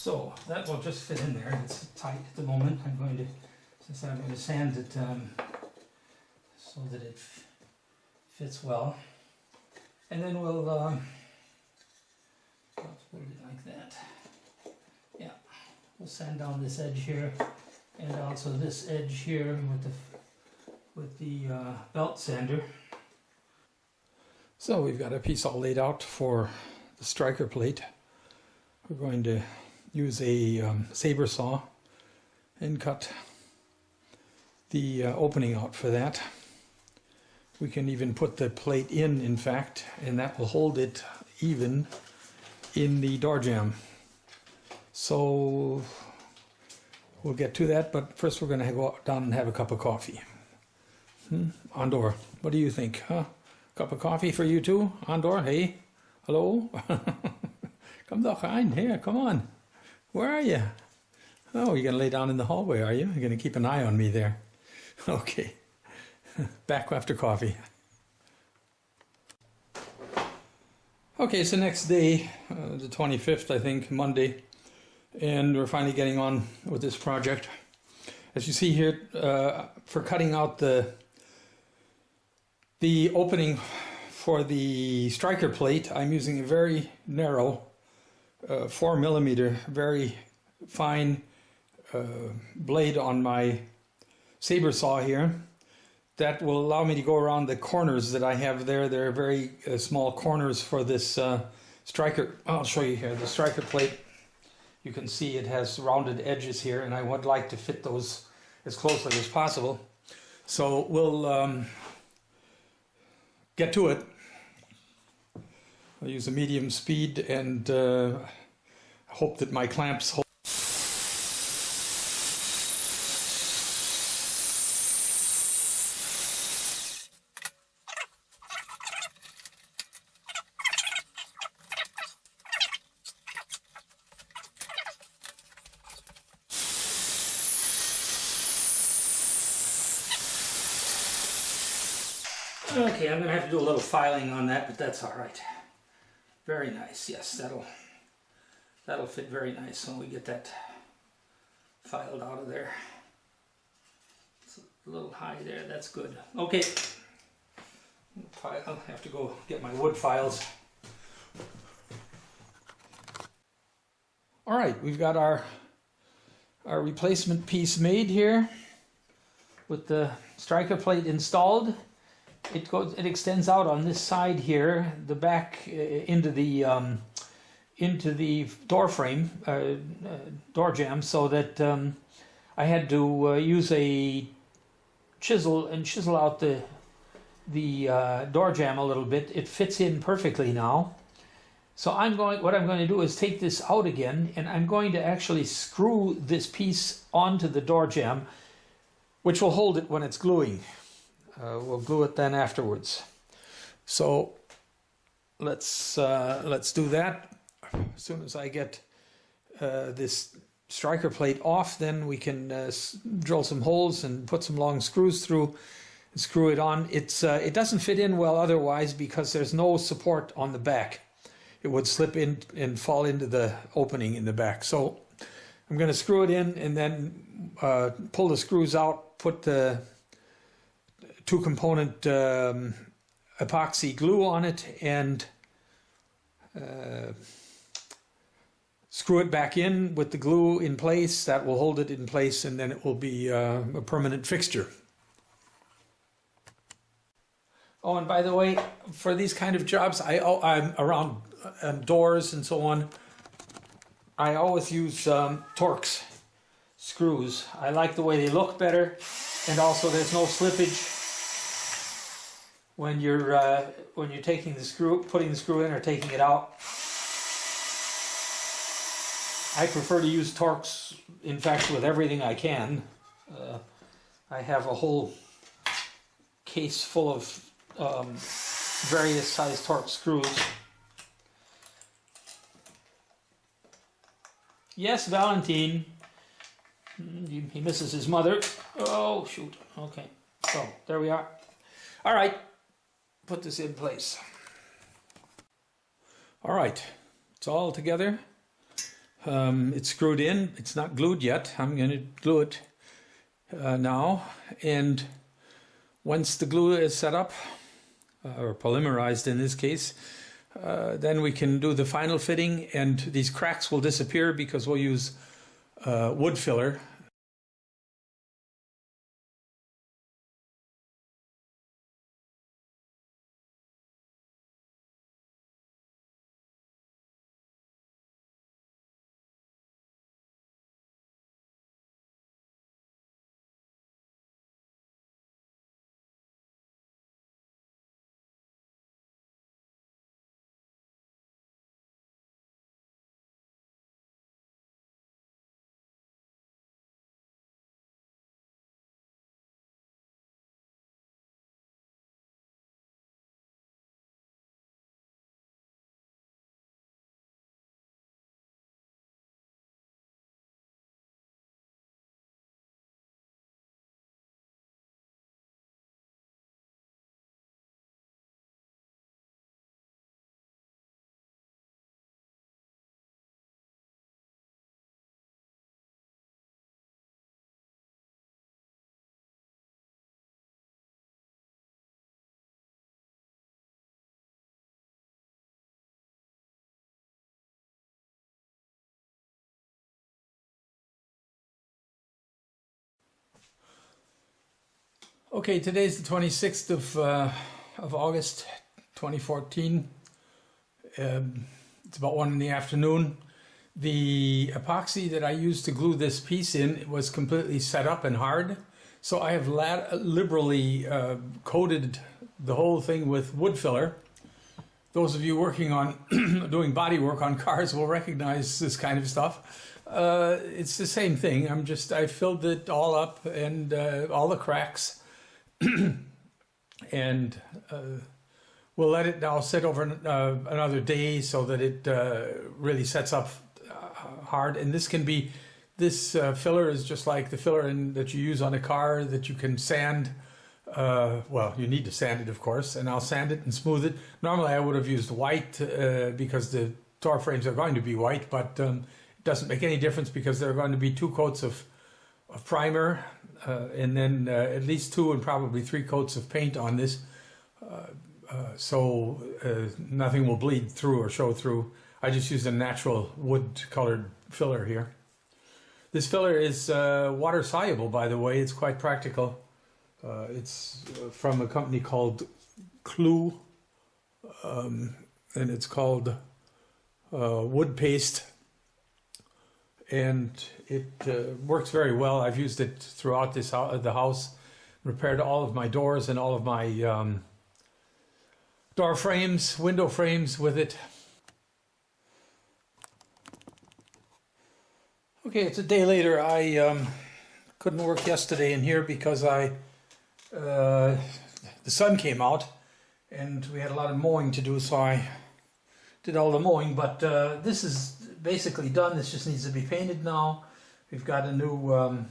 So that will just fit in there. It's tight at the moment. I'm going to sand it so that it fits well. And then we'll put it like that. Yeah, we'll sand down this edge here and also this edge here with the belt sander. So we've got a piece all laid out for the striker plate. We're going to use a saber saw and cut the opening out for that. We can even put the plate in fact, and that will hold it even in the door jamb. So we'll get to that, but first we're going to go down and have a cup of coffee. Andor, what do you think? Huh? Cup of coffee for you too? Andor, hey? Hello? Come doch rein, here, come on. Where are you? Oh, you're going to lay down in the hallway, are you? You're going to keep an eye on me there. Okay. Back after coffee. Okay, it's the next day, the 25th, I think, Monday, and we're finally getting on with this project. As you see here, for cutting out the opening for the striker plate, I'm using a very narrow 4mm, very fine blade on my saber saw here. That will allow me to go around the corners that I have there. They're very small corners for this striker. I'll show you here. The striker plate, you can see it has rounded edges here, and I would like to fit those as closely as possible. So we'll get to it. I'll use a medium speed and hope that my clamps hold. Okay, I'm going to have to do a little filing on that, but that's all right. Very nice. Yes, that'll fit very nice when we get that filed out of there. It's a little high there. That's good. Okay. I'll have to go get my wood files. All right, we've got our replacement piece made here with the striker plate installed. It extends out on this side here, the back into the door frame, door jamb, so that I had to use a chisel and chisel out the door jamb a little bit. It fits in perfectly now. So what I'm going to do is take this out again, and I'm going to actually screw this piece onto the door jamb, which will hold it when it's gluing. We'll glue it then afterwards. So let's do that. As soon as I get this striker plate off, then we can drill some holes and put some long screws through and screw it on. It doesn't fit in well otherwise because there's no support on the back. It would slip in and fall into the opening in the back. So I'm going to screw it in and then pull the screws out, put the two-component epoxy glue on it, and screw it back in with the glue in place. That will hold it in place, and then it will be a permanent fixture. Oh, and by the way, for these kind of jobs, I'm around doors and so on, I always use Torx screws. I like the way they look better, and also there's no slippage when you're taking the screw, putting the screw in or taking it out. I prefer to use Torx, in fact, with everything I can. I have a whole case full of various size Torx screws. Yes, Valentine. He misses his mother. Oh, shoot. Okay. So, there we are. All right. Put this in place. All right. It's all together. It's screwed in. It's not glued yet. I'm going to glue it now. And once the glue is set up, or polymerized in this case, then we can do the final fitting, and these cracks will disappear because we'll use wood filler. Okay, today's the 26th of August 2014. It's about 1 in the afternoon. The epoxy that I used to glue this piece in was completely set up and hard. So I have liberally coated the whole thing with wood filler. Those of you working on doing body work on cars will recognize this kind of stuff. It's the same thing. I filled it all up and all the cracks. And we'll let it now sit over another day so that it really sets up hard. And this filler is just like the filler that you use on a car that you can sand. Well, you need to sand it, of course, and I'll sand it and smooth it. Normally I would have used white because the door frames are going to be white, but it doesn't make any difference because there are going to be 2 coats of primer and then at least 2 and probably 3 coats of paint on this, so nothing will bleed through or show through. I just used a natural wood colored filler here. This filler is water soluble, by the way. It's quite practical. It's from a company called Clue, and it's called Wood Paste. And it works very well. I've used it throughout the house, repaired all of my doors and all of my door frames, window frames with it. Okay, it's a day later. I couldn't work yesterday in here because the sun came out and we had a lot of mowing to do, so I did all the mowing, but this is basically done. This just needs to be painted now. We've got a new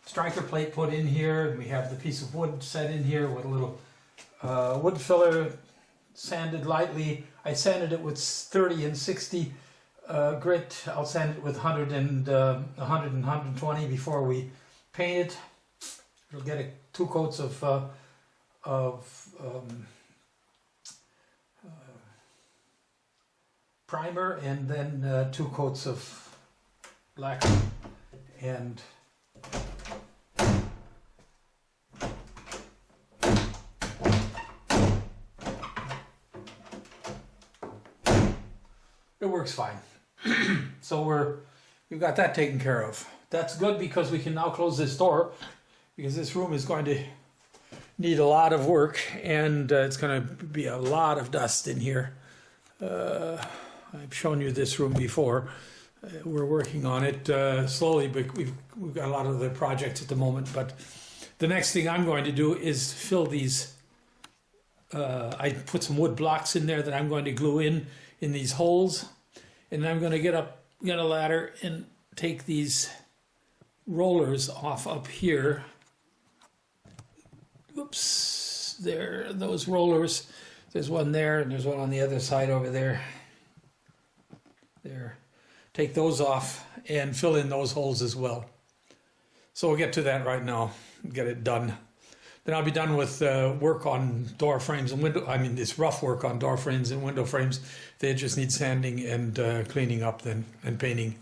striker plate put in here. We have the piece of wood set in here with a little wood filler sanded lightly. I sanded it with 30 and 60 grit. I'll sand it with 100 and 120 before we paint it. It'll get 2 coats of primer and then 2 coats of lacquer, and it works fine. So we've got that taken care of. That's good because we can now close this door, because this room is going to need a lot of work, and it's going to be a lot of dust in here. I've shown you this room before. We're working on it slowly, but we've got a lot of other projects at the moment. But the next thing I'm going to do is fill these. I put some wood blocks in there that I'm going to glue in these holes, and I'm going to get a ladder and take these rollers off up here. Oops, there, those rollers. There's one there, and there's one on the other side over there. There. take those off and fill in those holes as well. So we'll get to that right now, get it done. Then I'll be done with work on door frames and this rough work on door frames and window frames. They just need sanding and cleaning up then and painting.